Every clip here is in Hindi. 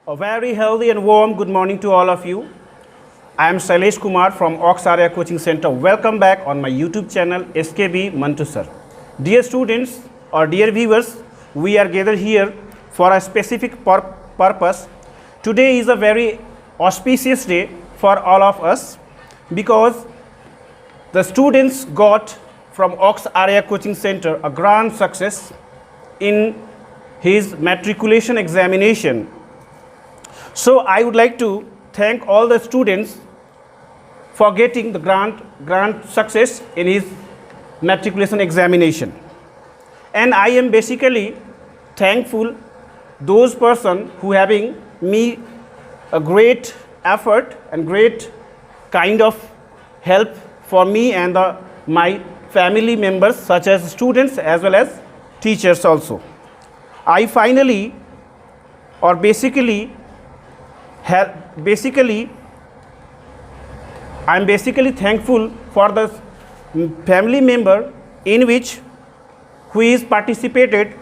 A very healthy and warm good morning to all of you. I am Shailesh Kumar from Ox Arya Coaching Center. Welcome back on my YouTube channel SKB Mantu Sir. Dear students or dear viewers, we are gathered here for a specific purpose. Today is a very auspicious day for all of us because the students got from Ox Arya Coaching Center a grand success in his matriculation examination. So I would like to thank all the students for getting the grand success in his matriculation examination. And I am basically thankful those person who having me a great effort and great kind of help for me and my family members such as students as well as teachers also. I finally or basically I am basically thankful for the family member in which who is participated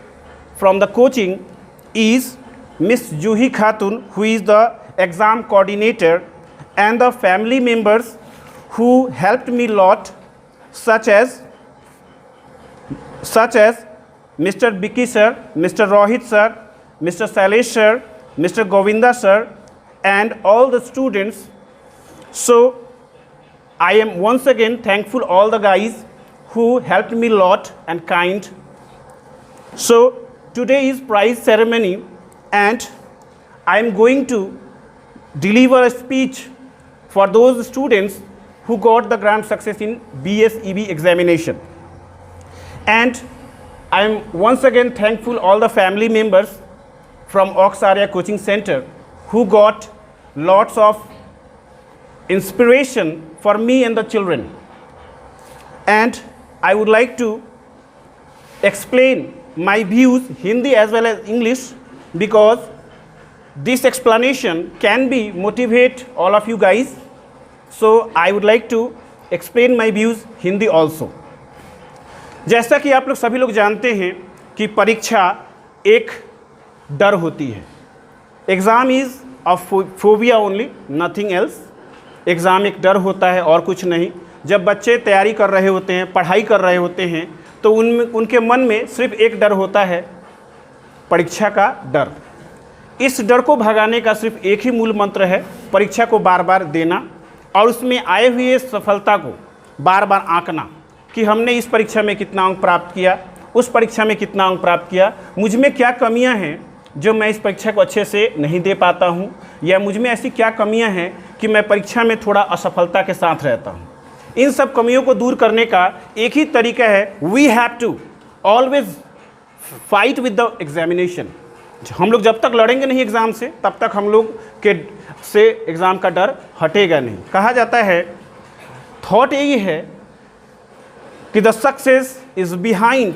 from the coaching is Miss Juhi Khatun, who is the exam coordinator, and the family members who helped me lot such as Mr. Biki sir, Mr. Rohit sir, Mr. Shailesh sir, Mr. Govinda sir, and all the students. So I am once again thankful all the guys who helped me lot and kind. So today is prize ceremony and I am going to deliver a speech for those students who got the grand success in BSEB examination. And I am once again thankful all the family members from Ox Arya Coaching Center who got lots of inspiration for me and the children. And I would like to explain my views Hindi as well as English because this explanation can be motivate all of you guys. So I would like to explain my views Hindi also. जैसा कि आप लोग सभी लोग जानते हैं कि परीक्षा एक डर होती है. Exam is a phobia only, nothing else. Exam एक डर होता है और कुछ नहीं. जब बच्चे तैयारी कर रहे होते हैं, पढ़ाई कर रहे होते हैं, तो उनके मन में सिर्फ एक डर होता है, परीक्षा का डर. इस डर को भगाने का सिर्फ एक ही मूल मंत्र है, परीक्षा को बार बार देना और उसमें आए हुए सफलता को बार बार आंकना कि हमने इस परीक्षा में कितना अंक प्राप्त किया, उस परीक्षा में कितना अंक प्राप्त किया, मुझ में क्या कमियां हैं जो मैं इस परीक्षा को अच्छे से नहीं दे पाता हूं, या मुझ में ऐसी क्या कमियां हैं कि मैं परीक्षा में थोड़ा असफलता के साथ रहता हूं. इन सब कमियों को दूर करने का एक ही तरीका है, we have to always fight with the examination. हम लोग जब तक लड़ेंगे नहीं एग्ज़ाम से तब तक हम लोग के से एग्ज़ाम का डर हटेगा नहीं. कहा जाता है, थॉट यही है कि the success is behind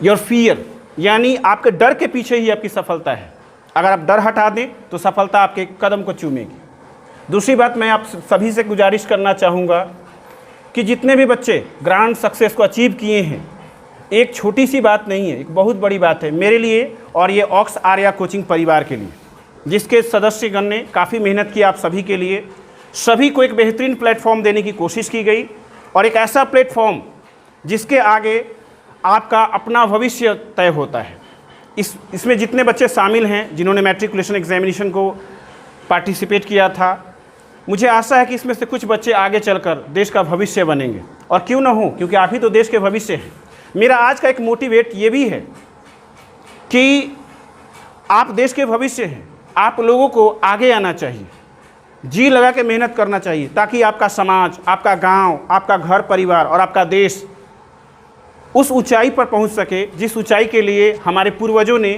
your fear, यानी आपके डर के पीछे ही आपकी सफलता है. अगर आप डर हटा दें तो सफलता आपके कदम को चूमेगी. दूसरी बात, मैं आप सभी से गुजारिश करना चाहूँगा कि जितने भी बच्चे ग्रांड सक्सेस को अचीव किए हैं, एक छोटी सी बात नहीं है, एक बहुत बड़ी बात है मेरे लिए और ये ऑक्स आर्या कोचिंग परिवार के लिए, जिसके सदस्यगण ने काफ़ी मेहनत की. आप सभी के लिए, सभी को एक बेहतरीन प्लेटफॉर्म देने की कोशिश की गई और एक ऐसा प्लेटफॉर्म जिसके आगे आपका अपना भविष्य तय होता है. इसमें जितने बच्चे शामिल हैं जिन्होंने मैट्रिकुलेशन एग्जामिनेशन को पार्टिसिपेट किया था, मुझे आशा है कि इसमें से कुछ बच्चे आगे चलकर देश का भविष्य बनेंगे. और क्यों ना हो, क्योंकि आप ही तो देश के भविष्य हैं. मेरा आज का एक मोटिवेट ये भी है कि आप देश के भविष्य हैं, आप लोगों को आगे आना चाहिए, जी लगा के मेहनत करना चाहिए ताकि आपका समाज, आपका गांव, आपका घर परिवार और आपका देश उस ऊंचाई पर पहुंच सके जिस ऊंचाई के लिए हमारे पूर्वजों ने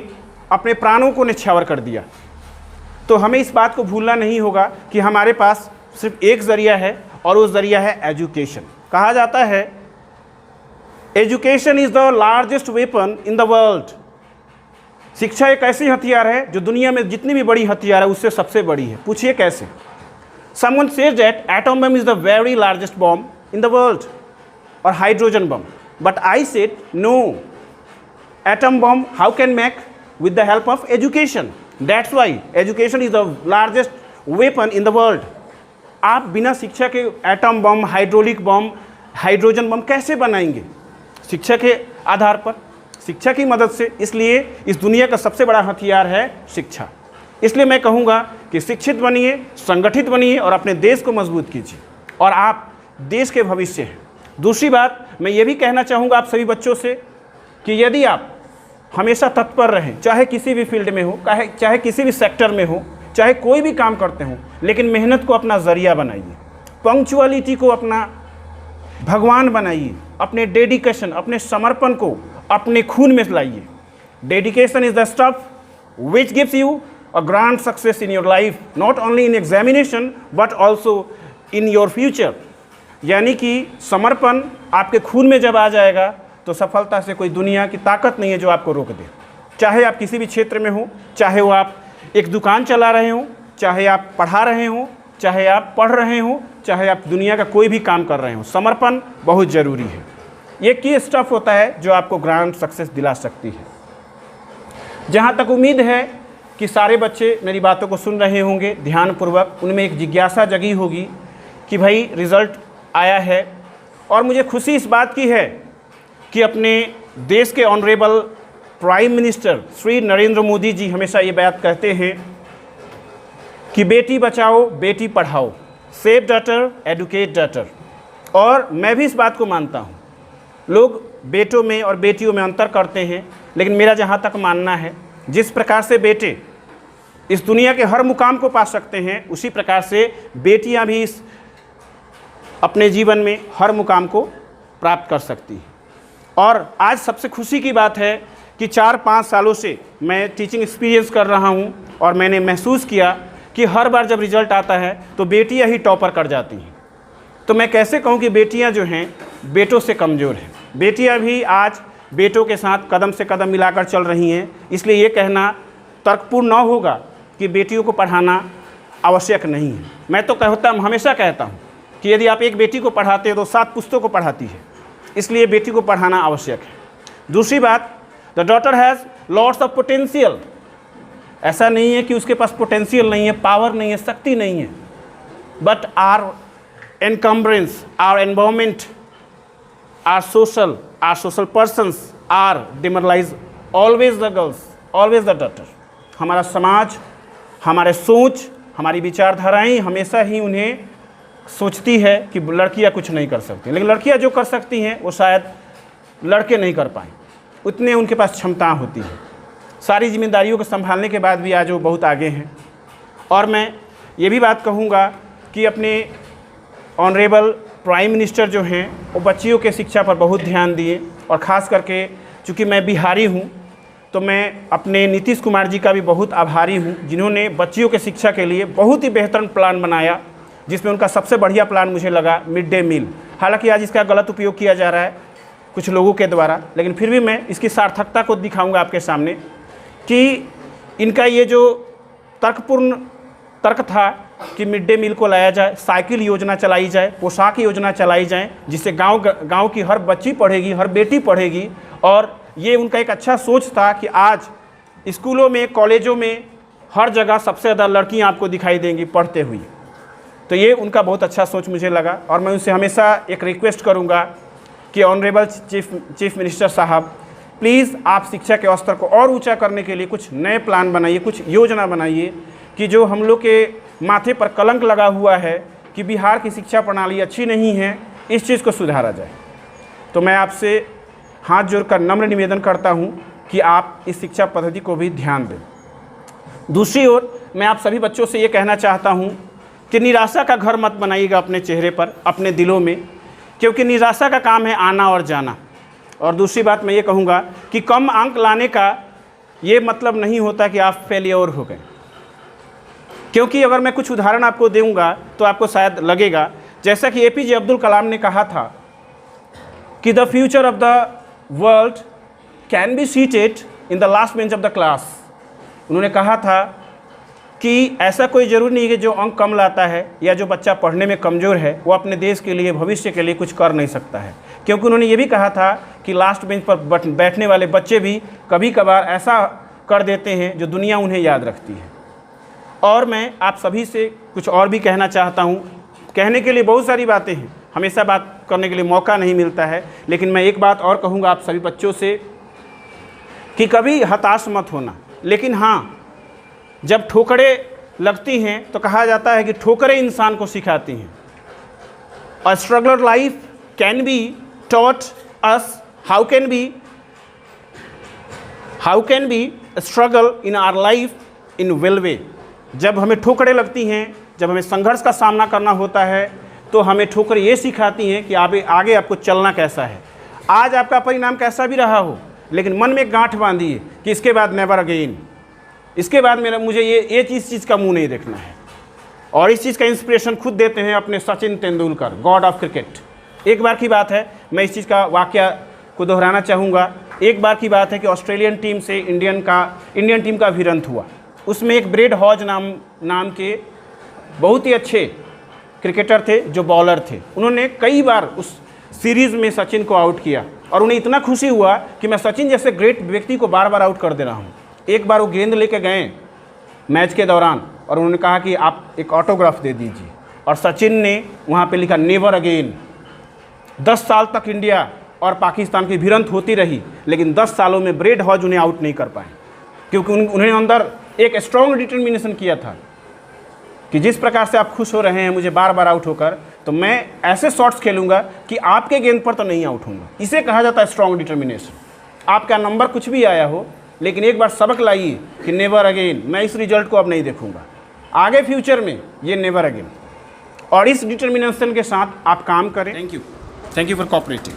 अपने प्राणों को न्यौछावर कर दिया. तो हमें इस बात को भूलना नहीं होगा कि हमारे पास सिर्फ एक ज़रिया है और वो ज़रिया है एजुकेशन. कहा जाता है, education is the largest weapon in the world. शिक्षा एक ऐसी हथियार है जो दुनिया में जितनी भी बड़ी हथियार है उससे सबसे बड़ी है. पूछिए कैसे? Someone says that atom bomb is the very largest bomb in the world, or hydrogen bomb. But I said no. Atom bomb how can make? With the help of education. That's why education is the largest weapon in the world. आप बिना शिक्षा के एटम बम, हाइड्रोलिक बम, हाइड्रोजन बम कैसे बनाएंगे? शिक्षा के आधार पर, शिक्षा की मदद से। इसलिए इस दुनिया का सबसे बड़ा हथियार है शिक्षा। इसलिए मैं कहूँगा कि शिक्षित बनिए, संगठित बनिए और अपने देश को मजबूत कीजिए, और आप देश के भविष्य हैं। दूसरी बात मैं ये भी कहना चाहूँगा आप सभी बच्चों से कि यदि आप हमेशा तत्पर रहें, चाहे किसी भी फील्ड में हो, चाहे किसी भी सेक्टर में हो, चाहे कोई भी काम करते हो, लेकिन मेहनत को अपना ज़रिया बनाइए, पंक्चुअलिटी को अपना भगवान बनाइए, अपने डेडिकेशन, अपने समर्पण को अपने खून में लाइए। Dedication is the stuff which gives you a grand success in your life, not only in examination but also in your future. यानी कि समर्पण आपके खून में जब आ जाएगा तो सफलता से कोई दुनिया की ताकत नहीं है जो आपको रोक दे। चाहे आप किसी भी क्षेत्र में हो, चाहे वो आप एक दुकान चला रहे हो, चाहे आप पढ़ा रहे हो, चाहे आप पढ़ रहे हो, चाहे आप दुनिया का कोई भी काम कर रहे हो, समर्पण बहुत ज़रूरी है। ये की स्टफ होता है जो आपको ग्रैंड सक्सेस दिला सकती है। जहाँ तक उम्मीद है कि सारे बच्चे मेरी बातों को सुन रहे होंगे ध्यानपूर्वक, उनमें एक जिज्ञासा जगी होगी कि भाई रिज़ल्ट आया है, और मुझे खुशी इस बात की है कि अपने देश के honourable prime minister Shri Narendra Modi ji हमेशा ये बात कहते हैं कि Beti Bachao Beti Padhao, save daughter educate daughter. और मैं भी इस बात को मानता हूँ। लोग बेटों में और बेटियों में अंतर करते हैं, लेकिन मेरा जहाँ तक मानना है जिस प्रकार से बेटे इस दुनिया के हर मुकाम को पा सकते हैं, उसी प्रकार से बेटियाँ भी इस अपने जीवन में हर मुकाम को प्राप्त कर सकती हैं। और आज सबसे खुशी की बात है कि 4-5 सालों से मैं टीचिंग एक्सपीरियंस कर रहा हूं, और मैंने महसूस किया कि हर बार जब रिज़ल्ट आता है तो बेटियां ही टॉपर कर जाती हैं। तो मैं कैसे कहूं कि बेटियां जो हैं बेटों से कमज़ोर हैं। बेटियां भी आज बेटों के साथ कदम से कदम मिलाकर चल रही हैं। इसलिए ये कहना तर्कपूर्ण न होगा कि बेटियों को पढ़ाना आवश्यक नहीं है। मैं तो हमेशा कहता हूँ कि यदि आप एक बेटी को पढ़ाते हो तो 7 पुश्तों को पढ़ाती है। इसलिए बेटी को पढ़ाना आवश्यक है। दूसरी बात, the daughter has lots of potential. ऐसा नहीं है कि उसके पास पोटेंशियल नहीं है, पावर नहीं है, शक्ति नहीं है, but our encumbrance, our environment, our social persons are demoralise always the girls, always the daughter. हमारा समाज, हमारे सोच, हमारी विचारधाराएँ हमेशा ही उन्हें सोचती है कि लड़कियां कुछ नहीं कर सकती, लेकिन लड़कियां जो कर सकती हैं वो शायद लड़के नहीं कर पाएँ, उतने उनके पास क्षमता होती है। सारी जिम्मेदारियों को संभालने के बाद भी आज वो बहुत आगे हैं। और मैं ये भी बात कहूँगा कि अपने ऑनरेबल प्राइम मिनिस्टर जो हैं वो बच्चियों के शिक्षा पर बहुत ध्यान दिए, और ख़ास करके चूँकि मैं बिहारी हूँ तो मैं अपने नीतीश कुमार जी का भी बहुत आभारी हूँ, जिन्होंने बच्चियों के शिक्षा के लिए बहुत ही बेहतरीन प्लान बनाया, जिसमें उनका सबसे बढ़िया प्लान मुझे लगा मिड डे मील। हालांकि आज इसका गलत उपयोग किया जा रहा है कुछ लोगों के द्वारा, लेकिन फिर भी मैं इसकी सार्थकता को दिखाऊंगा आपके सामने कि इनका ये जो तर्कपूर्ण तर्क था कि मिड डे मील को लाया जाए, साइकिल योजना चलाई जाए, पोशाक योजना चलाई जाए, जिससे गांव की हर बच्ची पढ़ेगी, हर बेटी पढ़ेगी। और ये उनका एक अच्छा सोच था कि आज स्कूलों में, कॉलेजों में हर जगह सबसे ज़्यादा लड़कियाँ आपको दिखाई देंगी पढ़ते हुई। तो ये उनका बहुत अच्छा सोच मुझे लगा, और मैं उनसे हमेशा एक रिक्वेस्ट करूंगा कि ऑनरेबल चीफ मिनिस्टर साहब, प्लीज़ आप शिक्षा के स्तर को और ऊंचा करने के लिए कुछ नए प्लान बनाइए, कुछ योजना बनाइए कि जो हम लोग के माथे पर कलंक लगा हुआ है कि बिहार की शिक्षा प्रणाली अच्छी नहीं है, इस चीज़ को सुधारा जाए। तो मैं आपसे हाथ जोड़कर नम्र निवेदन करता हूँ कि आप इस शिक्षा पद्धति को भी ध्यान दें। दूसरी ओर मैं आप सभी बच्चों से ये कहना चाहता हूँ कि निराशा का घर मत बनाइएगा अपने चेहरे पर, अपने दिलों में, क्योंकि निराशा का काम है आना और जाना। और दूसरी बात मैं ये कहूँगा कि कम अंक लाने का ये मतलब नहीं होता कि आप फेलियर हो गए, क्योंकि अगर मैं कुछ उदाहरण आपको दूंगा तो आपको शायद लगेगा, जैसा कि APJ अब्दुल कलाम ने कहा था कि the future of the world can be seated in the last bench of the class. उन्होंने कहा था कि ऐसा कोई ज़रूरी नहीं है कि जो अंक कम लाता है या जो बच्चा पढ़ने में कमज़ोर है वो अपने देश के लिए, भविष्य के लिए कुछ कर नहीं सकता है, क्योंकि उन्होंने ये भी कहा था कि लास्ट बेंच पर बैठने वाले बच्चे भी कभी कभार ऐसा कर देते हैं जो दुनिया उन्हें याद रखती है। और मैं आप सभी से कुछ और भी कहना चाहता हूँ। कहने के लिए बहुत सारी बातें हैं, हमेशा बात करने के लिए मौका नहीं मिलता है, लेकिन मैं एक बात और कहूँगा आप सभी बच्चों से कि कभी हताश मत होना। लेकिन हाँ, जब ठोकरें लगती हैं तो कहा जाता है कि ठोकरें इंसान को सिखाती हैं। A struggler life can be taught us how can be a struggle in our life in well way। जब हमें ठोकरें लगती हैं, जब हमें संघर्ष का सामना करना होता है, तो हमें ठोकरें ये सिखाती हैं कि आगे आपको चलना कैसा है। आज आपका परिणाम कैसा भी रहा हो, लेकिन मन में एक गांठ बांधिए कि इसके बाद नेवर अगेन, इसके बाद मुझे ये चीज़ का मुंह नहीं देखना है। और इस चीज़ का इंस्पिरेशन खुद देते हैं अपने Sachin Tendulkar, God of cricket. एक बार की बात है, मैं इस चीज़ का वाकया को दोहराना चाहूँगा। एक बार की बात है कि ऑस्ट्रेलियन टीम से इंडियन टीम का भिड़ंत हुआ। उसमें एक ब्रेड हॉज नाम के बहुत ही अच्छे क्रिकेटर थे जो बॉलर थे। उन्होंने कई बार उस सीरीज़ में सचिन को आउट किया और उन्हें इतना खुशी हुआ कि मैं सचिन जैसे ग्रेट व्यक्ति को बार बार आउट कर दे रहा हूँ। एक बार वो गेंद लेके गए मैच के दौरान और उन्होंने कहा कि आप एक ऑटोग्राफ दे दीजिए, और सचिन ने वहाँ पे लिखा नेवर अगेन। 10 साल तक इंडिया और पाकिस्तान की भिड़ंत होती रही, लेकिन 10 सालों में ब्रेड हॉज उन्हें आउट नहीं कर पाए, क्योंकि उन्होंने अंदर एक स्ट्रॉन्ग डिटर्मिनेशन किया था कि जिस प्रकार से आप खुश हो रहे हैं मुझे बार बार आउट होकर, तो मैं ऐसे शॉट्स खेलूंगा कि आपके गेंद पर तो नहीं आउट होऊंगा। इसे कहा जाता है स्ट्रॉन्ग डिटर्मिनेशन। आपका नंबर कुछ भी आया हो, लेकिन एक बार सबक लाइए कि नेवर अगेन, मैं इस रिजल्ट को अब नहीं देखूंगा, आगे फ्यूचर में ये नेवर अगेन। और इस डिटर्मिनेशन के साथ आप काम करें। Thank you for cooperating.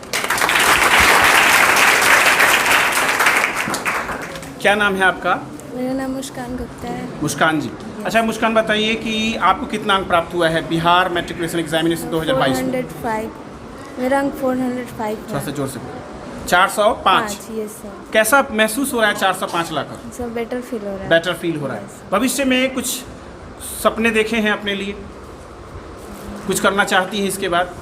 क्या नाम है आपका? मेरा नाम मुस्कान गुप्ता है। मुस्कान जी, अच्छा मुस्कान बताइए कि आपको कितना अंक प्राप्त हुआ है बिहार मैट्रिकुलेशन एग्जामिनेशन 2022 में? 405। मेरा अंक 405 थोड़ा है। सा जोर से बोलो। 405। Yes sir. कैसा महसूस हो रहा है 405 लाकर? सर बेटर फील हो रहा है। बेटर फील हो रहा है। भविष्य में कुछ सपने देखे हैं अपने लिए, कुछ करना चाहती हैं इसके बाद?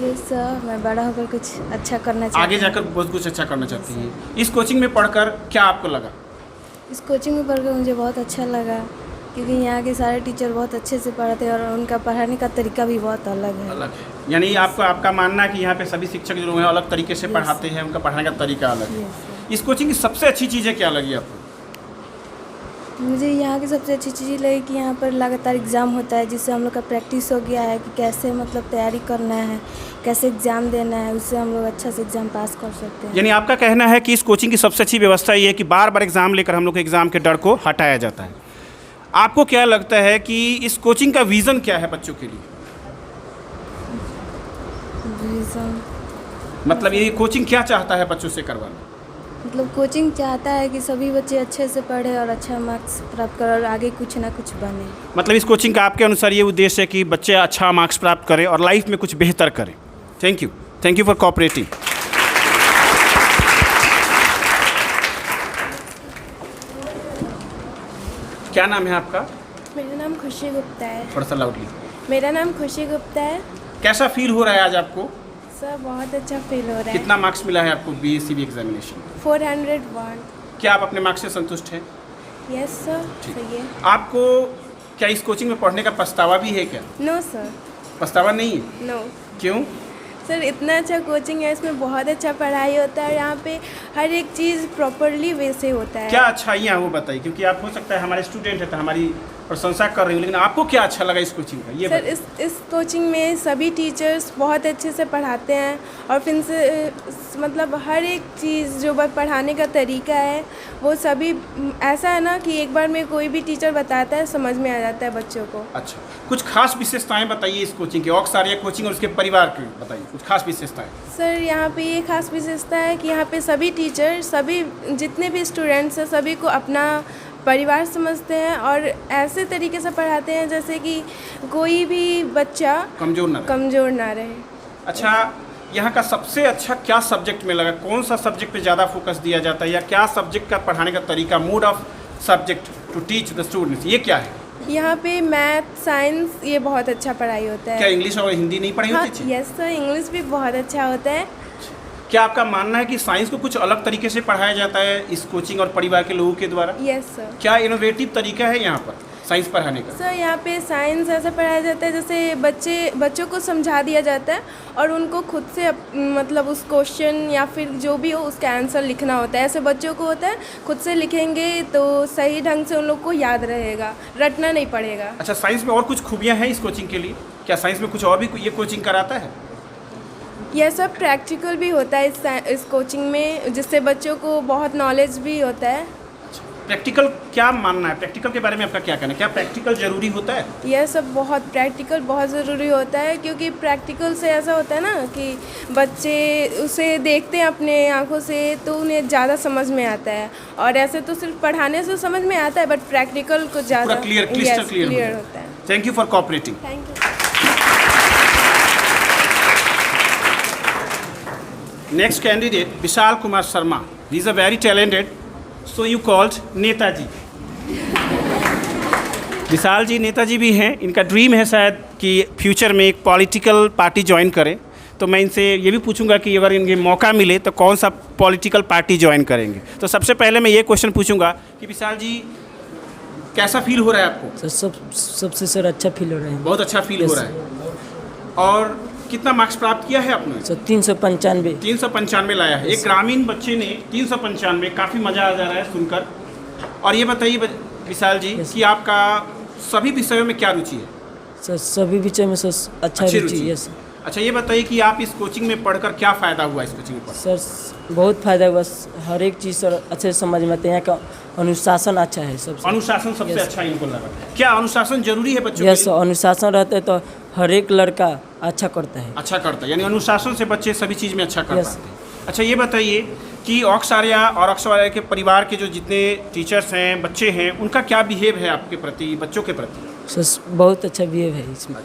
यस सर, मैं बड़ा होकर कुछ अच्छा करना चाहती हूँ। आगे जाकर बहुत कुछ अच्छा करना चाहती हैं। इस कोचिंग में पढ़कर क्या आपको लगा? इस कोचिंग में पढ़कर मुझे बहुत अच्छा लगा, क्योंकि यहाँ के सारे टीचर बहुत अच्छे से पढ़ाते हैं और उनका पढ़ाने का तरीका भी बहुत अलग है। यानी आपका मानना है कि यहाँ पे सभी शिक्षक जो हैं अलग तरीके से पढ़ाते हैं, उनका पढ़ाने का तरीका अलग है। इस कोचिंग की सबसे अच्छी चीज़ें क्या लगी आपको? मुझे यहाँ की सबसे अच्छी चीज़ लगी कि यहाँ पर लगातार एग्ज़ाम होता है, जिससे हम लोग का प्रैक्टिस हो गया है कि कैसे मतलब तैयारी करना है, कैसे एग्ज़ाम देना है, उससे हम लोग अच्छा से एग्ज़ाम पास कर सकते हैं। यानी आपका कहना है कि इस कोचिंग की सबसे अच्छी व्यवस्था ये है कि बार बार एग्ज़ाम लेकर हम लोग के एग्ज़ाम के डर को हटाया जाता है। आपको क्या लगता है कि इस कोचिंग का विज़न क्या है बच्चों के लिए? विज़न मतलब ये कोचिंग क्या चाहता है बच्चों से करवाना? मतलब कोचिंग चाहता है कि सभी बच्चे अच्छे से पढ़े और अच्छा मार्क्स प्राप्त करें और आगे कुछ ना कुछ बने। मतलब इस कोचिंग का आपके अनुसार ये उद्देश्य है कि बच्चे अच्छा मार्क्स प्राप्त करें और लाइफ में कुछ बेहतर करें। Thank you for cooperating. क्या नाम है आपका? मेरा नाम खुशी गुप्ता है। थोड़ा सा लाउडली। मेरा नाम खुशी गुप्ता है। कैसा फील हो रहा है आज आपको? सर बहुत अच्छा फील हो रहा है। कितना मार्क्स मिला है आपको बीएससीबी एग्जामिनेशन? 401। क्या आप अपने मार्क्स से संतुष्ट हैं? यस सर, सही है। आपको क्या इस कोचिंग में पढ़ने का पछतावा भी है क्या? No sir. पछतावा नहीं है? नो। क्यों? सर इतना अच्छा कोचिंग है, इसमें बहुत अच्छा पढ़ाई होता है और यहाँ पे हर एक चीज़ प्रॉपरली वैसे होता है। क्या अच्छाइयाँ वो बताइए, क्योंकि आप हो सकता है हमारे स्टूडेंट है तो हमारी प्रशंसा कर रही हूँ, लेकिन आपको क्या अच्छा लगा इस कोचिंग का ये सर? इस कोचिंग में सभी टीचर्स बहुत अच्छे से पढ़ाते हैं और फिर से मतलब हर एक चीज़ जो पढ़ाने का तरीका है वो सभी ऐसा है ना कि एक बार में कोई भी टीचर बताता है समझ में आ जाता है बच्चों को। अच्छा, कुछ खास विशेषताएं बताइए इस कोचिंग की, ऑक्सफोर्ड कोचिंग और उसके परिवार की बताइए कुछ खास विशेषताएं। सर यहाँ पे ये खास विशेषता है कि यहाँ पे सभी टीचर सभी जितने भी स्टूडेंट्स हैं सभी को अपना परिवार समझते हैं और ऐसे तरीके से पढ़ाते हैं जैसे कि कोई भी बच्चा कमज़ोर ना रहे। अच्छा, यहाँ का सबसे अच्छा क्या सब्जेक्ट में लगा? कौन सा सब्जेक्ट पे ज़्यादा फोकस दिया जाता है या क्या सब्जेक्ट का पढ़ाने का तरीका, mode of subject to teach the students, ये क्या है? यहाँ पे मैथ, साइंस ये बहुत अच्छा पढ़ाई होता है। क्या इंग्लिश और हिंदी नहीं पढ़ाई होती? यस सर, इंग्लिश भी बहुत अच्छा होता है। क्या आपका मानना है कि साइंस को कुछ अलग तरीके से पढ़ाया जाता है इस कोचिंग और परिवार के लोगों के द्वारा? Yes sir. क्या इनोवेटिव तरीका है यहाँ पर साइंस पढ़ाने का? सर यहाँ पे साइंस ऐसा पढ़ाया जाता है जैसे बच्चों को समझा दिया जाता है और उनको खुद से मतलब उस क्वेश्चन या फिर जो भी हो उसका आंसर लिखना होता है। ऐसे बच्चों को होता है खुद से लिखेंगे तो सही ढंग से उन लोग को याद रहेगा, रटना नहीं पड़ेगा। अच्छा, साइंस में और कुछ खूबियाँ हैं इस कोचिंग के लिए? क्या साइंस में कुछ और भी ये कोचिंग कराता है? यह सब प्रैक्टिकल भी होता है इस कोचिंग में, जिससे बच्चों को बहुत नॉलेज भी होता है। प्रैक्टिकल क्या मानना है? प्रैक्टिकल के बारे में आपका क्या कहना है? क्या प्रैक्टिकल ज़रूरी होता है? यह सब प्रैक्टिकल बहुत ज़रूरी होता है, क्योंकि प्रैक्टिकल से ऐसा होता है ना कि बच्चे उसे देखते हैं अपने आँखों से तो उन्हें ज़्यादा समझ में आता है, और ऐसे तो सिर्फ पढ़ाने से समझ में आता है बट प्रैक्टिकल को ज़्यादा क्लियर होता है। Thank you for cooperating. Thank you. Next candidate, Vishal Kumar Sharma. He is a very talented, so you called Netaji. Vishal ji Netaji भी हैं। इनका ड्रीम है शायद कि फ्यूचर में एक पॉलिटिकल पार्टी ज्वाइन करें, तो मैं इनसे ये भी पूछूंगा कि अगर इनके मौका मिले तो कौन सा पॉलिटिकल पार्टी ज्वाइन करेंगे। तो सबसे पहले मैं ये क्वेश्चन पूछूंगा कि विशाल जी कैसा फील हो रहा है आपको? सबसे सर अच्छा फील हो रहा है। बहुत अच्छा फील हो रहा है। और कितना मार्क्स प्राप्त किया है आपने? सर 395। 395 लाया है। एक ग्रामीण बच्चे ने 395, काफ़ी मज़ा आ जा रहा है सुनकर। और ये बताइए विशाल जी कि आपका सभी विषयों में क्या रुचि है? सर सभी विषय में सर अच्छा रुचि है सर। अच्छा, ये बताइए कि आप इस कोचिंग में पढ़कर क्या फ़ायदा हुआ इस कोचिंग में पढ़कर? सर बहुत फ़ायदा हुआ, हर एक चीज़ सर अच्छे से समझ में आते हैं। यहाँ का अनुशासन अच्छा है सबसे। अनुशासन सबसे अच्छा इनको लगा। क्या अनुशासन जरूरी है बच्चों के यस सर, अनुशासन रहता है तो हर एक लड़का अच्छा करता है। अच्छा करता है, यानी अनुशासन से बच्चे सभी चीज़ में अच्छा कर पाते हैं। अच्छा, ये बताइए कि ऑक्स आर्या और ऑक्स आर्या के परिवार के जो जितने टीचर्स हैं, बच्चे हैं, उनका क्या बिहेव है आपके प्रति, बच्चों के प्रति? सर बहुत अच्छा बिहेव है इसमें।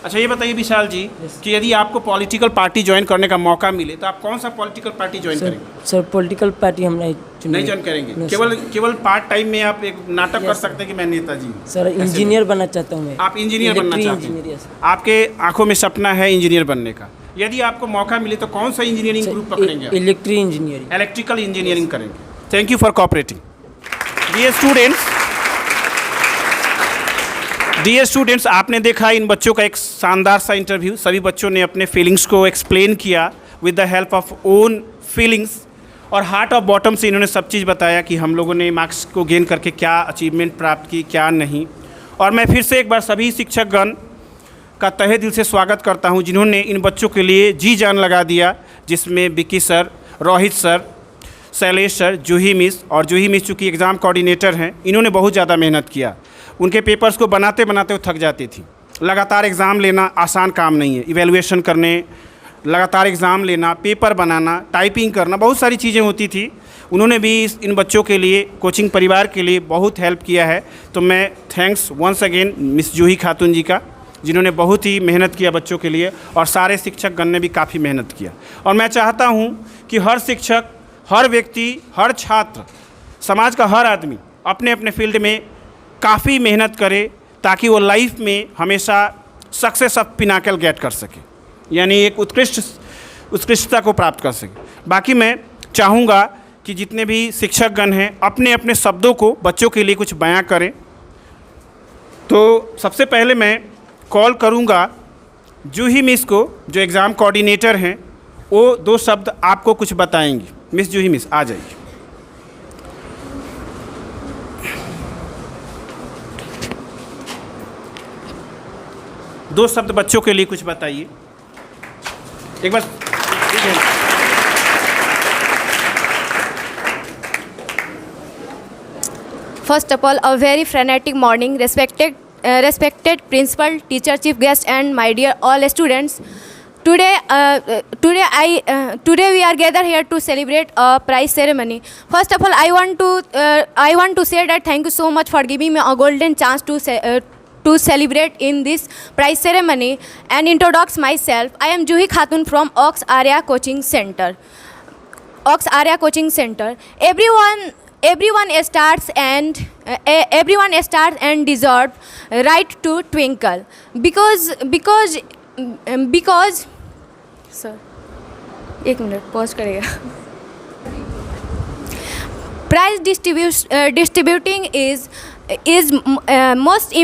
अच्छा, ये बताइए विशाल जी कि यदि आपको पॉलिटिकल पार्टी ज्वाइन करने का मौका मिले तो आप कौन सा पॉलिटिकल पार्टी ज्वाइन करेंगे? सर पॉलिटिकल पार्टी हम नहीं ज्वाइन करेंगे। केवल पार्ट टाइम में आप एक नाटक कर सकते हैं कि मैं नेताजी हूँ। सर इंजीनियर बनना चाहता हूँ मैं। आप इंजीनियर बनना चाहते हैं? आपके आंखों में सपना है इंजीनियर बनने का। यदि आपको मौका मिले तो कौन सा इंजीनियरिंग ग्रुप पकड़ेंगे? इलेक्ट्रिकल इंजीनियरिंग करेंगे। Thank you for cooperating. Dear students, आपने देखा इन बच्चों का एक शानदार सा इंटरव्यू। सभी बच्चों ने अपने फीलिंग्स को एक्सप्लेन किया with the help of own feelings, और हार्ट ऑफ बॉटम से इन्होंने सब चीज़ बताया कि हम लोगों ने मार्क्स को गेन करके क्या अचीवमेंट प्राप्त की, क्या नहीं। और मैं फिर से एक बार सभी शिक्षकगण का तहे दिल से स्वागत करता हूं जिन्होंने इन बच्चों के लिए जी जान लगा दिया, जिसमें Vicky sir, Rohit sir, Shailesh sir, जूही मिस, और जूही मिस चूँकि एग्ज़ाम कोऑर्डिनेटर हैं, इन्होंने बहुत ज़्यादा मेहनत किया। उनके पेपर्स को बनाते बनाते वो थक जाती थी। लगातार एग्ज़ाम लेना आसान काम नहीं है। इवैल्यूएशन करने, लगातार एग्ज़ाम लेना, पेपर बनाना, टाइपिंग करना, बहुत सारी चीज़ें होती थी। उन्होंने भी इन बच्चों के लिए, कोचिंग परिवार के लिए बहुत हेल्प किया है। तो मैं थैंक्स वंस अगेन मिस जूही खातून जी का, जिन्होंने बहुत ही मेहनत किया बच्चों के लिए, और सारे शिक्षकगण ने भी काफ़ी मेहनत किया। और मैं चाहता हूँ कि हर शिक्षक, हर व्यक्ति, हर छात्र, समाज का हर आदमी अपने अपने फील्ड में काफ़ी मेहनत करे ताकि वो लाइफ में हमेशा सक्सेस ऑफ पिनाकल गेट कर सके, यानी एक उत्कृष्टता को प्राप्त कर सके। बाकी मैं चाहूँगा कि जितने भी शिक्षकगण हैं अपने अपने शब्दों को बच्चों के लिए कुछ बयां करें। तो सबसे पहले मैं कॉल करूँगा जूही मिस को, जो एग्ज़ाम कोऑर्डिनेटर हैं। वो 2 शब्द आपको कुछ बताएंगी। मिस जूही मिस, आ जाइए। दो शब्द बच्चों के लिए कुछ बताइए एक बार। First of all, a very frenetic morning, respected principal, teacher, chief guest, and my dear all students. Today we are gathered here to celebrate a prize ceremony. First of all, I want to say that thank you so much for giving me a golden chance to celebrate in this prize ceremony and introduce myself. I am Juhi Khatun from Ox Arya Coaching Center. Ox Arya Coaching Center. Everyone starts and deserve right to twinkle because sir, एक मिनट पॉज करेगा. Prize distributing is most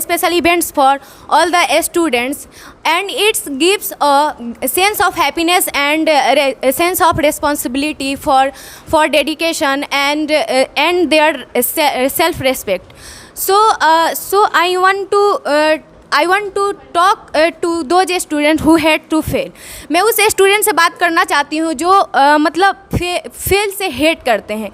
special events for all the students, and it gives a sense of happiness and a sense of responsibility for dedication and their self respect. So I want to talk to those students who had to fail. मैं उस स्टूडेंट से बात करना चाहती हूँ जो मतलब फेल से हेट करते हैं.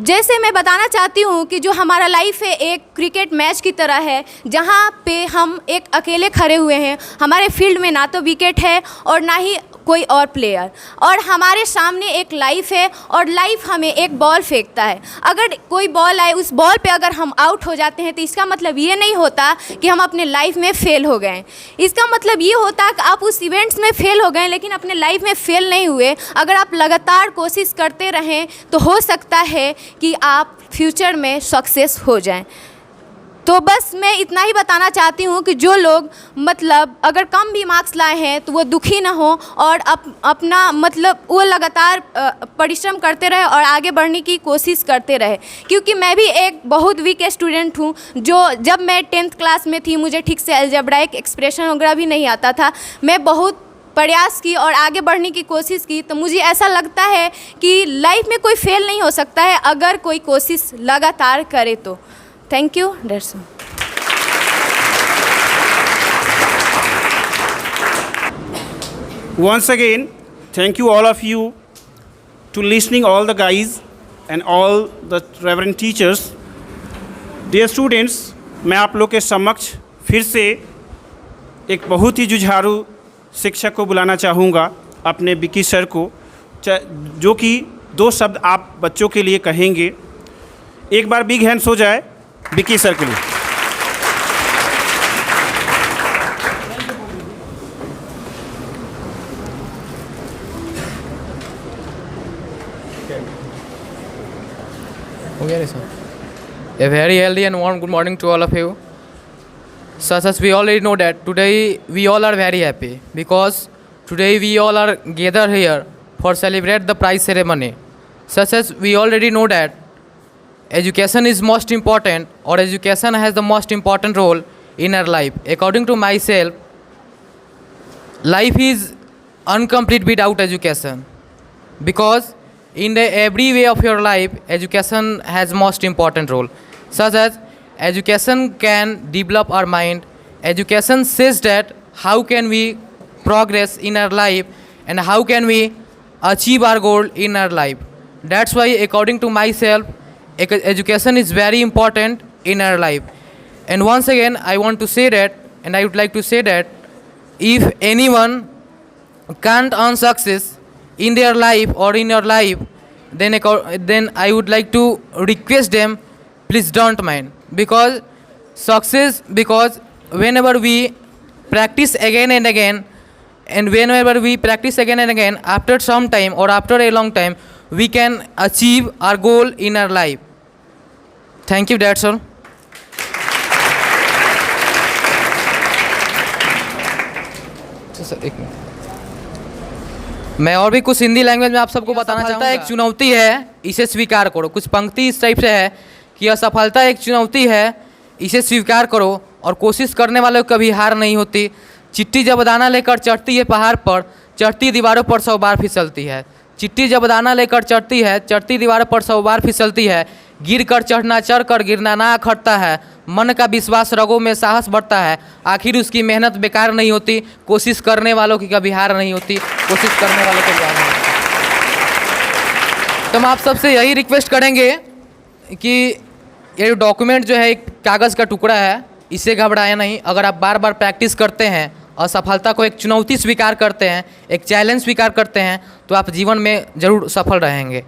जैसे मैं बताना चाहती हूँ कि जो हमारा लाइफ है एक क्रिकेट मैच की तरह है, जहाँ पे हम एक अकेले खड़े हुए हैं. हमारे फील्ड में ना तो विकेट है और ना ही कोई और प्लेयर, और हमारे सामने एक लाइफ है और लाइफ हमें एक बॉल फेंकता है. अगर कोई बॉल आए, उस बॉल पे अगर हम आउट हो जाते हैं तो इसका मतलब ये नहीं होता कि हम अपने लाइफ में फ़ेल हो गए. इसका मतलब ये होता है कि आप उस इवेंट्स में फ़ेल हो गए लेकिन अपने लाइफ में फ़ेल नहीं हुए. अगर आप लगातार कोशिश करते रहें तो हो सकता है कि आप फ्यूचर में सक्सेस हो जाएं. तो बस मैं इतना ही बताना चाहती हूँ कि जो लोग मतलब अगर कम भी मार्क्स लाए हैं तो वो दुखी ना हो और अपना मतलब वो लगातार परिश्रम करते रहे और आगे बढ़ने की कोशिश करते रहे. क्योंकि मैं भी एक बहुत वीक स्टूडेंट हूँ. जो जब मैं 10th क्लास में थी मुझे ठीक से अलजेब्राइक एक्सप्रेशन वगैरह भी नहीं आता था. मैं बहुत प्रयास की और आगे बढ़ने की कोशिश की. तो मुझे ऐसा लगता है कि लाइफ में कोई फेल नहीं हो सकता है अगर कोई कोशिश लगातार करे तो. Thank you. That's all. Once again, thank you all of you to listening all the guys and all the reverend teachers. Dear students, मैं आप लोग के समक्ष फिर से एक बहुत ही जुझारू शिक्षक को बुलाना चाहूँगा, अपने विकी सर को, जो कि 2 शब्द आप बच्चों के लिए कहेंगे. एक बार बिग हैंड्स हो जाए विकी सर के लिए. Okay, sir. A very healthy and warm good morning to all of you. Such as we already know that today we all are very happy because today we all are gathered here for celebrate the prize ceremony. Such as we already know that education is most important, or education has the most important role in our life. According to myself, life is incomplete without education, because in the every way of your life education has most important role. Such as education can develop our mind. Education says that how can we progress in our life and how can we achieve our goal in our life. That's why according to myself education is very important in our life. And once again I want to say that, and I would like to say that if anyone can't earn success in their life or in your life, then I would like to request them, please don't mind, because whenever we practice again and again, after some time or after a long time, we can achieve our goal in our life. Thank you, that's all. मैं और भी कुछ हिंदी लैंग्वेज में आप सबको बताना चाहता हूँ. एक चुनौती है, इसे स्वीकार करो. कुछ पंक्ति इस टाइप से है कि असफलता एक चुनौती है, इसे स्वीकार करो, और कोशिश करने वालों को कभी हार नहीं होती. चिट्ठी जब दाना लेकर चढ़ती है पहाड़ पर, चढ़ती दीवारों पर 100 बार फिसलती है. चिट्ठी जब दाना लेकर चढ़ती है, चढ़ती दीवारों पर 100 बार फिसलती है. गिर कर चढ़ना, चढ़ कर गिरना ना खटता है. मन का विश्वास, रगों में साहस बढ़ता है. आखिर उसकी मेहनत बेकार नहीं होती. कोशिश करने वालों की कभी हार नहीं होती. कोशिश करने वालों को हार नहीं होती. तो हम आप सबसे यही रिक्वेस्ट करेंगे कि ये डॉक्यूमेंट जो है एक कागज़ का टुकड़ा है, इससे घबराएं नहीं. अगर आप बार बार प्रैक्टिस करते हैं, असफलता को एक चुनौती स्वीकार करते हैं, एक चैलेंज स्वीकार करते हैं, तो आप जीवन में ज़रूर सफल रहेंगे.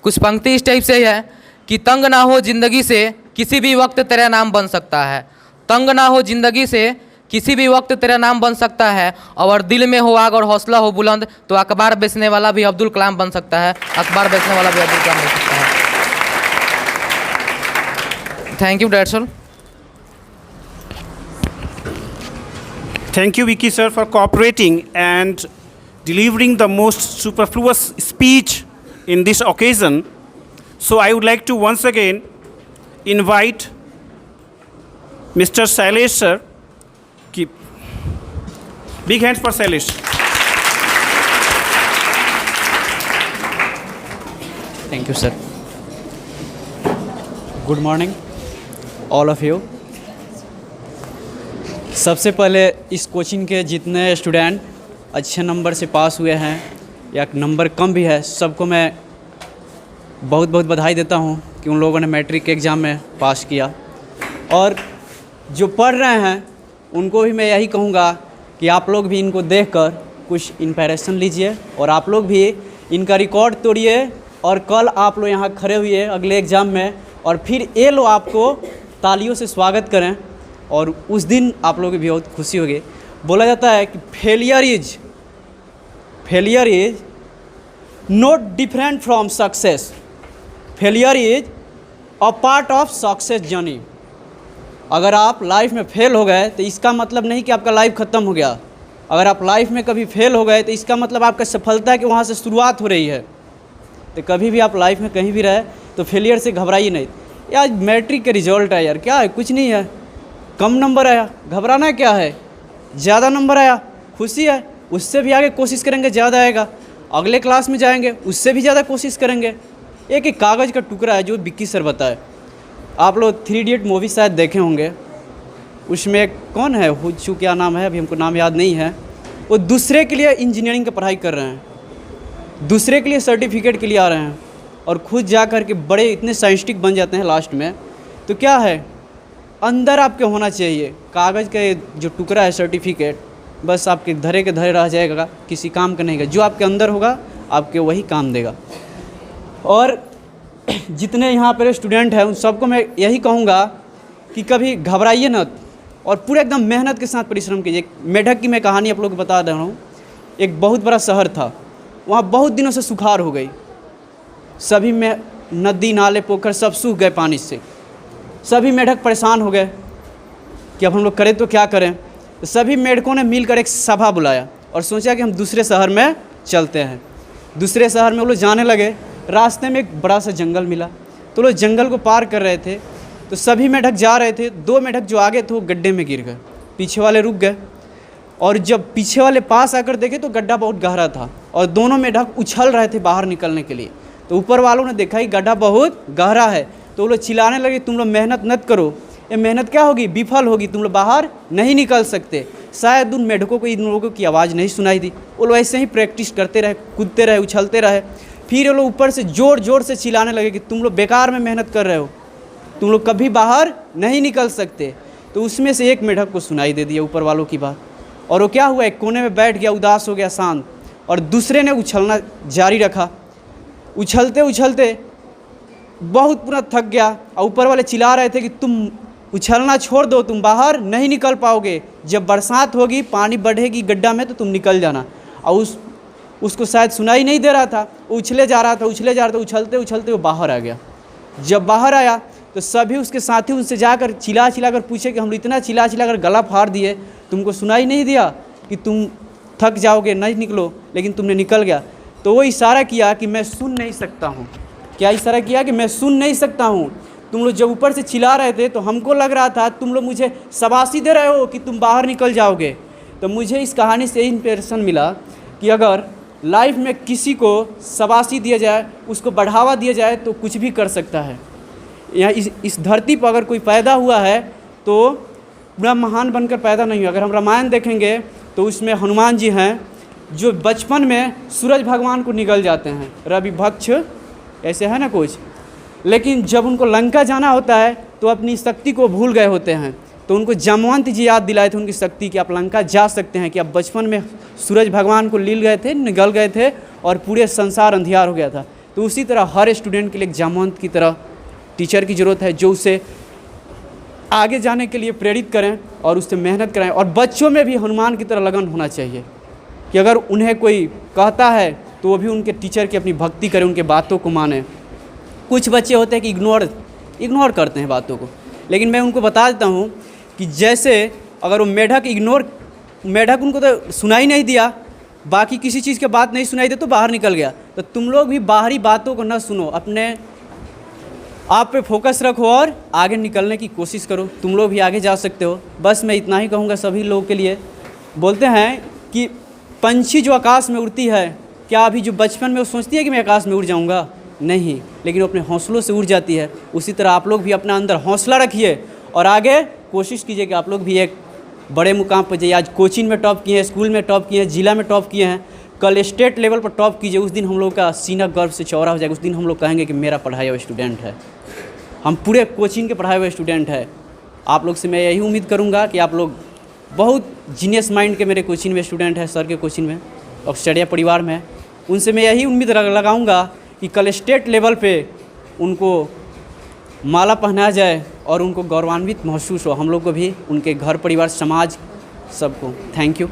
कुछ पंक्ति इस टाइप से है कि तंग ना हो ज़िंदगी से, किसी भी वक्त तेरा नाम बन सकता है. तंग ना हो ज़िंदगी से, किसी भी वक्त तेरा नाम बन सकता है. और दिल में हो आग और हौसला हो बुलंद, तो अखबार बेचने वाला भी अब्दुल कलाम बन सकता है. अखबार बेचने वाला भी अब्दुल कलाम बन सकता है. Thank you, that's all. Thank you, Vicky sir, for cooperating and delivering the most superfluous speech in this occasion. So I would like to once again invite Mr. Shailesh sir. Keep big hands for Shailesh. Thank you, sir. Good morning, all of you. सबसे पहले इस कोचिंग के जितने स्टूडेंट अच्छे नंबर से पास हुए हैं या नंबर कम भी है, सबको मैं बहुत बहुत बधाई देता हूं कि उन लोगों ने मैट्रिक के एग्ज़ाम में पास किया। और जो पढ़ रहे हैं उनको भी मैं यही कहूँगा कि आप लोग भी इनको देखकर कुछ इंस्पिरेशन लीजिए और आप लोग भी इनका रिकॉर्ड तोड़िए और कल आप लोग यहाँ खड़े हुए अगले एग्ज़ाम में और फिर ये लोग आपको तालियों से स्वागत करें और उस दिन आप लोगों की भी बहुत खुशी होगी। बोला जाता है कि failure is not different from success, failure is a part of success journey. अगर आप लाइफ में फेल हो गए तो इसका मतलब नहीं कि आपका लाइफ ख़त्म हो गया। अगर आप लाइफ में कभी फेल हो गए तो इसका मतलब आपका सफलता की वहाँ से शुरुआत हो रही है। तो कभी भी आप लाइफ में कहीं भी रहे तो फेलियर से घबराइए नहीं। यार मैट्रिक के रिजल्ट है यार, क्या है, कुछ नहीं है, कम नंबर आया, घबराना क्या है, ज़्यादा नंबर आया, खुशी है, उससे भी आगे कोशिश करेंगे, ज़्यादा आएगा, अगले क्लास में जाएंगे उससे भी ज़्यादा कोशिश करेंगे। एक एक कागज़ का टुकड़ा है जो विक्की सर बताए। आप लोग 3 इडियट मूवी शायद देखे होंगे, उसमें कौन है, हुच्चू क्या नाम है, अभी हमको नाम याद नहीं है, वो दूसरे के लिए इंजीनियरिंग की पढ़ाई कर रहे हैं, दूसरे के लिए सर्टिफिकेट के लिए आ रहे हैं और खुद जा कर के बड़े इतने साइंटिस्ट बन जाते हैं लास्ट में। तो क्या है, अंदर आपके होना चाहिए कागज़ का जो टुकड़ा है सर्टिफिकेट, बस आपके धरे के धरे रह जाएगा, किसी काम का नहीं है। जो आपके अंदर होगा आपके वही काम देगा। और जितने यहाँ पर स्टूडेंट हैं उन सबको मैं यही कहूँगा कि कभी घबराइए न और पूरे एकदम मेहनत के साथ परिश्रम कीजिए। मेढक की मैं कहानी आप लोग को बता रहा हूँ। एक बहुत बड़ा शहर था, वहाँ बहुत दिनों से सुखाड़ हो गई, सभी में नदी नाले पोखर सब सूख गए पानी से। सभी मेढक परेशान हो गए कि अब हम लोग करें तो क्या करें। तो सभी मेढकों ने मिलकर एक सभा बुलाया और सोचा कि हम दूसरे शहर में चलते हैं। दूसरे शहर में वो लोग जाने लगे। रास्ते में एक बड़ा सा जंगल मिला, तो लोग जंगल को पार कर रहे थे। तो सभी मेढक जा रहे थे, 2 मेढक जो आगे थे वो गड्ढे में गिर गए, पीछे वाले रुक गए। और जब पीछे वाले पास आकर देखे तो गड्ढा बहुत गहरा था और दोनों मेढक उछल रहे थे बाहर निकलने के लिए। तो ऊपर वालों ने देखा कि गड्ढा बहुत गहरा है, तो वो लोग चिल्लाने लगे, तुम लोग मेहनत मत करो, ये मेहनत क्या होगी, विफल होगी, तुम लोग बाहर नहीं निकल सकते। शायद उन मेढकों को इन लोगों की आवाज़ नहीं सुनाई दी। वो लोग ऐसे ही प्रैक्टिस करते रहे, कूदते रहे, उछलते रहे। फिर वो लोग ऊपर से ज़ोर ज़ोर से चिल्लाने लगे कि तुम लोग बेकार में मेहनत कर रहे हो, तुम लोग कभी बाहर नहीं निकल सकते। तो उसमें से एक मेढक को सुनाई दे दिया ऊपर वालों की बात, और वो क्या हुआ, एक कोने में बैठ गया, उदास हो गया, शांत। और दूसरे ने उछलना जारी रखा। उछलते उछलते बहुत पूरा थक गया और ऊपर वाले चिल्ला रहे थे कि तुम उछलना छोड़ दो, तुम बाहर नहीं निकल पाओगे, जब बरसात होगी पानी बढ़ेगी गड्ढा में तो तुम निकल जाना। और उसको शायद सुनाई नहीं दे रहा था, वो उछले जा रहा था, उछलते उछलते वो बाहर आ गया। जब बाहर आया तो सभी उसके साथी उससे जाकर चिल्ला कर पूछे कि हम इतना चिल्ला कर गला फाड़ दिए, तुमको सुनाई नहीं दिया कि तुम थक जाओगे, नहीं निकलो, लेकिन तुमने निकल गया। तो वो इशारा किया कि मैं सुन नहीं सकता हूँ। क्या इशारा किया कि मैं सुन नहीं सकता हूँ। तुम लोग जब ऊपर से चिल्ला रहे थे तो हमको लग रहा था तुम लोग मुझे शाबाशी दे रहे हो कि तुम बाहर निकल जाओगे। तो मुझे इस कहानी से इंस्पिरेशन मिला कि अगर लाइफ में किसी को शाबाशी दिया जाए, उसको बढ़ावा दिया जाए तो कुछ भी कर सकता है। यहाँ इस धरती पर अगर कोई पैदा हुआ है तो पूरा महान बनकर पैदा नहीं हुआ। अगर हम रामायण देखेंगे तो उसमें हनुमान जी हैं जो बचपन में सूरज भगवान को निगल जाते हैं, रवि भक्ष ऐसे है ना कुछ, लेकिन जब उनको लंका जाना होता है तो अपनी शक्ति को भूल गए होते हैं। तो उनको जामवंत जी याद दिलाए थे उनकी शक्ति कि आप लंका जा सकते हैं, कि आप बचपन में सूरज भगवान को लील गए थे, निगल गए थे और पूरे संसार अंधियार हो गया था। तो उसी तरह हर स्टूडेंट के लिए एक जामवंत की तरह टीचर की ज़रूरत है जो उसे आगे जाने के लिए प्रेरित करें और उससे मेहनत कराएं। और बच्चों में भी हनुमान की तरह लगन होना चाहिए कि अगर उन्हें कोई कहता है तो वो भी उनके टीचर की अपनी भक्ति करें, उनके बातों को माने। कुछ बच्चे होते हैं कि इग्नोर करते हैं बातों को, लेकिन मैं उनको बता देता हूँ कि जैसे अगर वो मेढक इग्नोर मेढक उनको तो सुना ही नहीं दिया, बाकी किसी चीज़ के बात नहीं सुनाई दे तो बाहर निकल गया। तो तुम लोग भी बाहरी बातों को ना सुनो, अपने आप पे फोकस रखो और आगे निकलने की कोशिश करो, तुम लोग भी आगे जा सकते हो। बस मैं इतना ही कहूँगा सभी लोगों के लिए। बोलते हैं कि पंछी जो आकाश में उड़ती है, क्या अभी जो बचपन में वो सोचती है कि मैं आकाश में उड़ जाऊँगा? नहीं, लेकिन वो अपने हौसलों से उड़ जाती है। उसी तरह आप लोग भी अपना अंदर हौसला रखिए और आगे कोशिश कीजिए कि आप लोग भी एक बड़े मुकाम पर जाइए। आज कोचिंग में टॉप किए हैं, स्कूल में टॉप किए हैं, जिला में टॉप किए हैं, कल स्टेट लेवल पर टॉप कीजिए। उस दिन हम लोग का सीना गर्व से चौड़ा हो जाएगा। उस दिन हम लोग कहेंगे कि मेरा पढ़ाया हुआ स्टूडेंट है, हम पूरे कोचिंग के पढ़ाए हुए स्टूडेंट है। आप लोग से मैं यही उम्मीद करूँगा कि आप लोग बहुत जीनियस माइंड के मेरे कोचिंग में स्टूडेंट हैं, सर के कोचिंग में, ऑक्सटेरिया परिवार में। उनसे मैं यही उम्मीद लगाऊंगा कि कल स्टेट लेवल पे उनको माला पहनाया जाए और उनको गौरवान्वित महसूस हो, हम लोग को भी, उनके घर परिवार समाज सबको। Thank you.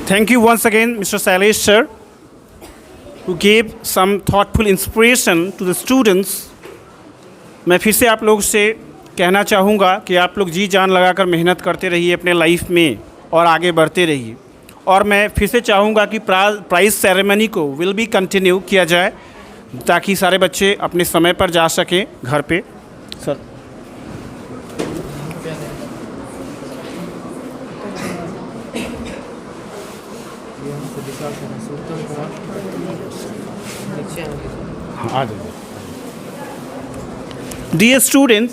Thank you once again, Mr. Sailesh sir, who gave some thoughtful inspiration to the students. मैं फिर से आप लोग से कहना चाहूँगा कि आप लोग जी जान लगाकर मेहनत करते रहिए अपने लाइफ में और आगे बढ़ते रहिए। और मैं फिर से चाहूँगा कि प्राइज़ सेरेमनी को विल बी कंटिन्यू किया जाए ताकि सारे बच्चे अपने समय पर जा सकें घर पे। सर हाँ आ जाइए। Dear students,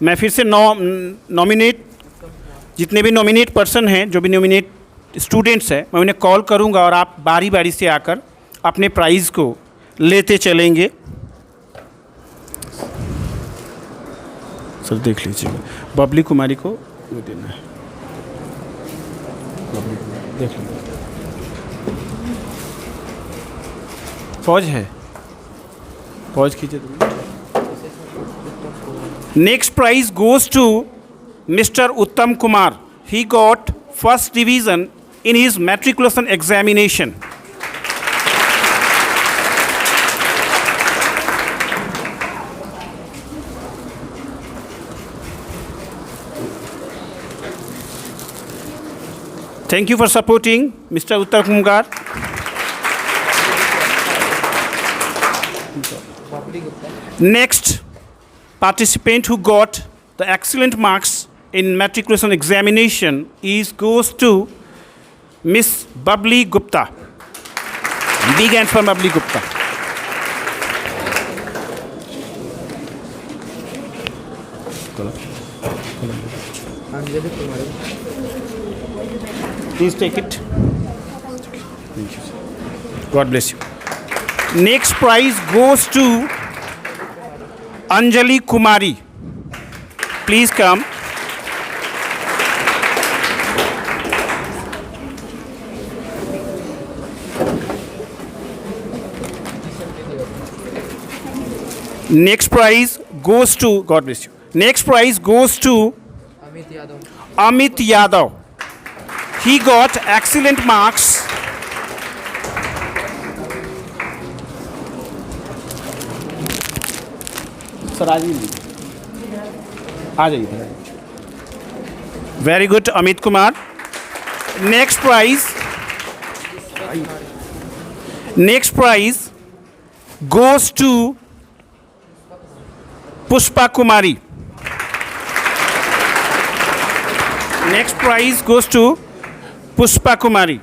मैं फिर से नॉमिनेट जितने भी नॉमिनेट पर्सन हैं, जो भी नॉमिनेट स्टूडेंट्स हैं, मैं उन्हें कॉल करूंगा और आप बारी बारी से आकर अपने प्राइज़ को लेते चलेंगे। सर देख लीजिएगा, बबली कुमारी को वो देना है, देख लीजिए। पॉज है, पॉज कीजिए। Next prize goes to mister उत्तम Kumar. He got first division in his matriculation examination. Thank you for supporting Mr. Uttam Kumar. Next participant who got the excellent marks in matriculation examination goes to Miss Babli Gupta. Big hand for Babli Gupta. Please take it. Thank you. God bless you. Next prize goes to Anjali Kumari. Please come. Next prize goes to, God bless you. Next prize goes to Amit Yadav. He got excellent marks. Sir आज आ जाइए। Very good Amit Kumar. Next prize goes to Pushpa Kumari. Next prize goes to Pushpa Kumari.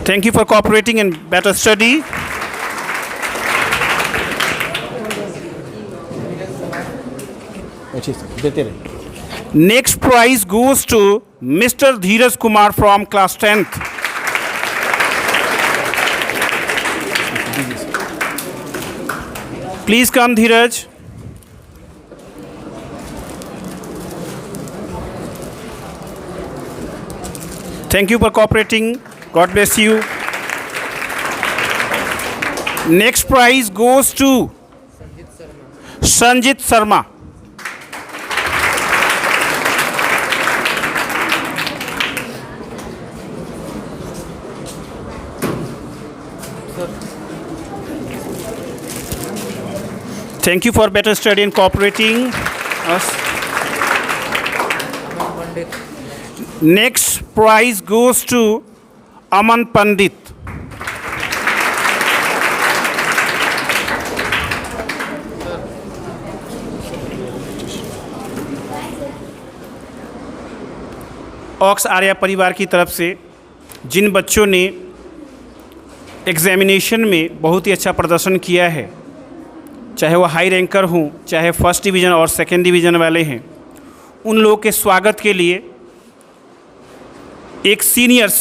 Thank you for cooperating and better study. Next prize goes to Mr. Dheeraj Kumar from class 10th. Please come, Dheeraj. Thank you for cooperating. God bless you. Next prize goes to Sanjit Sharma. Thank you for better study and cooperating us. Next prize goes to Aman Pandit. ऑक्स आर्या परिवार की तरफ से जिन बच्चों ने एग्ज़ामिनेशन में बहुत ही अच्छा प्रदर्शन किया है, चाहे वो हाई रैंकर हों, चाहे फर्स्ट डिवीज़न और सेकेंड डिवीज़न वाले हैं, उन लोगों के स्वागत के लिए एक सीनियर्स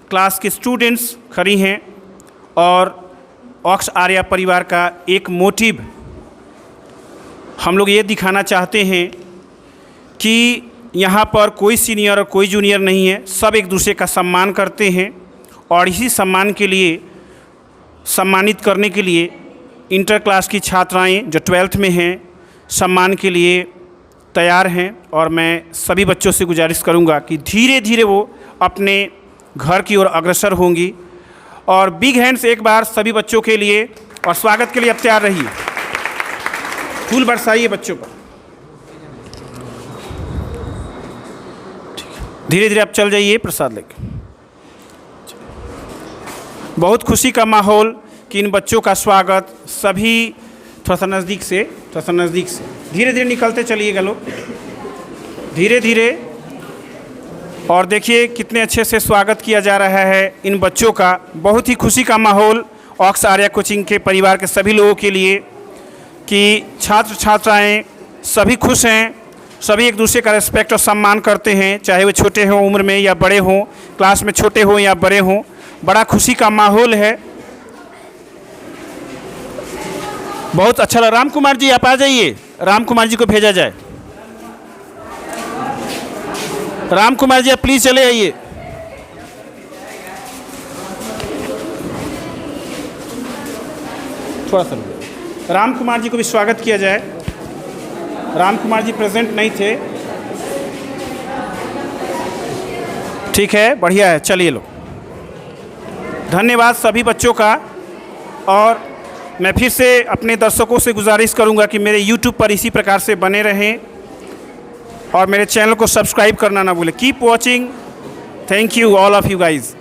क्लास के स्टूडेंट्स खड़ी हैं और ऑक्स आर्या परिवार का एक मोटिव हम लोग ये दिखाना चाहते हैं कि यहाँ पर कोई सीनियर और कोई जूनियर नहीं है, सब एक दूसरे का सम्मान करते हैं और इसी सम्मान के लिए सम्मानित करने के लिए इंटर क्लास की छात्राएं जो 12th में हैं सम्मान के लिए तैयार हैं। और मैं सभी बच्चों से गुजारिश करूंगा कि धीरे धीरे वो अपने घर की ओर अग्रसर होंगी। और बिग हैंड्स एक बार सभी बच्चों के लिए और स्वागत के लिए अब तैयार रहिए। फूल बरसाइए बच्चों पर। धीरे धीरे आप चल जाइए प्रसाद लेकर। बहुत खुशी का माहौल कि इन बच्चों का स्वागत सभी थोड़ा सा नज़दीक से धीरे धीरे निकलते चलिएगा लोग, धीरे धीरे। और देखिए कितने अच्छे से स्वागत किया जा रहा है इन बच्चों का। बहुत ही खुशी का माहौल ऑक्स आर्या कोचिंग के परिवार के सभी लोगों के लिए कि छात्र छात्राएं सभी खुश हैं, सभी एक दूसरे का रिस्पेक्ट और सम्मान करते हैं, चाहे वो छोटे हों उम्र में या बड़े हों, क्लास में छोटे हों या बड़े हों। बड़ा खुशी का माहौल है, बहुत अच्छा लगा। राम कुमार जी आप आ जाइए, राम कुमार जी को भेजा जाए। राम कुमार जी आप प्लीज़ चले आइए। थोड़ा सा राम कुमार जी को भी स्वागत किया जाए। राम कुमार जी प्रेजेंट नहीं थे। ठीक है, बढ़िया है, चलिए लो। धन्यवाद सभी बच्चों का। और मैं फिर से अपने दर्शकों से गुजारिश करूंगा कि मेरे YouTube पर इसी प्रकार से बने रहें और मेरे चैनल को सब्सक्राइब करना ना भूलें। Keep watching. Thank you all of you guys.